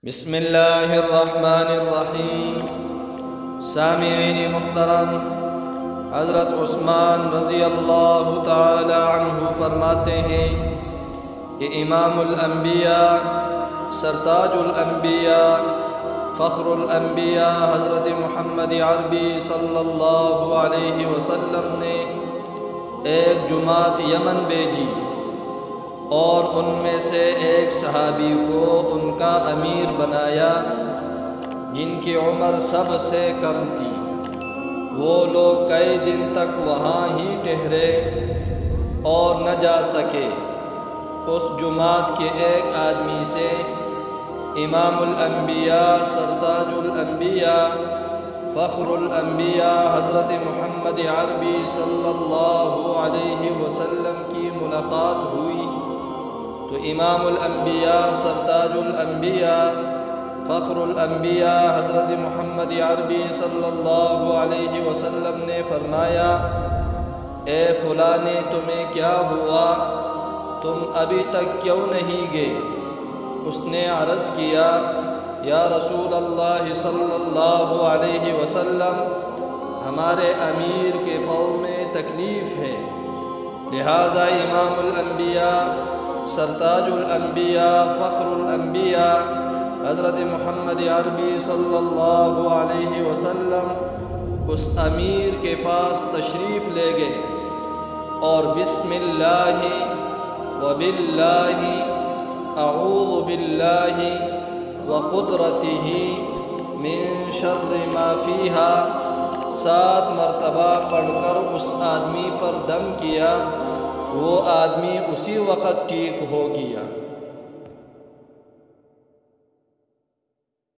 بسم اللہ الرحمن الرحیم۔ سامعین محترم، حضرت عثمان رضی اللہ تعالی عنہ فرماتے ہیں کہ امام الانبیاء، سرتاج الانبیاء، فخر الانبیاء حضرت محمد عربی صلی اللہ علیہ وسلم نے ایک جماعت یمن بھیجی اور ان میں سے ایک صحابی کو ان کا امیر بنایا جن کی عمر سب سے کم تھی۔ وہ لوگ کئی دن تک وہاں ہی ٹھہرے اور نہ جا سکے۔ اس جماعت کے ایک آدمی سے امام الانبیاء، سرتاج الانبیاء، فخر الانبیاء حضرت محمد عربی صلی اللہ علیہ وسلم کی ملاقات ہوئی تو امام الانبیاء، سرتاج الانبیاء، فخر الانبیاء حضرت محمد عربی صلی اللہ علیہ وسلم نے فرمایا، اے فلانے، تمہیں کیا ہوا؟ تم ابھی تک کیوں نہیں گئے؟ اس نے عرض کیا، یا رسول اللہ صلی اللہ علیہ وسلم، ہمارے امیر کے پاؤں میں تکلیف ہے، لہذا امام الانبیاء، سرتاج الانبیاء، فخر الانبیاء حضرت محمد عربی صلی اللہ علیہ وسلم اس امیر کے پاس تشریف لے گئے اور بسم اللہ وباللہ، اعوذ باللہ وقدرتہ من شر ما فیہا 7 مرتبہ پڑھ کر اس آدمی پر دم کیا۔ وہ آدمی اسی وقت ٹھیک ہو گیا۔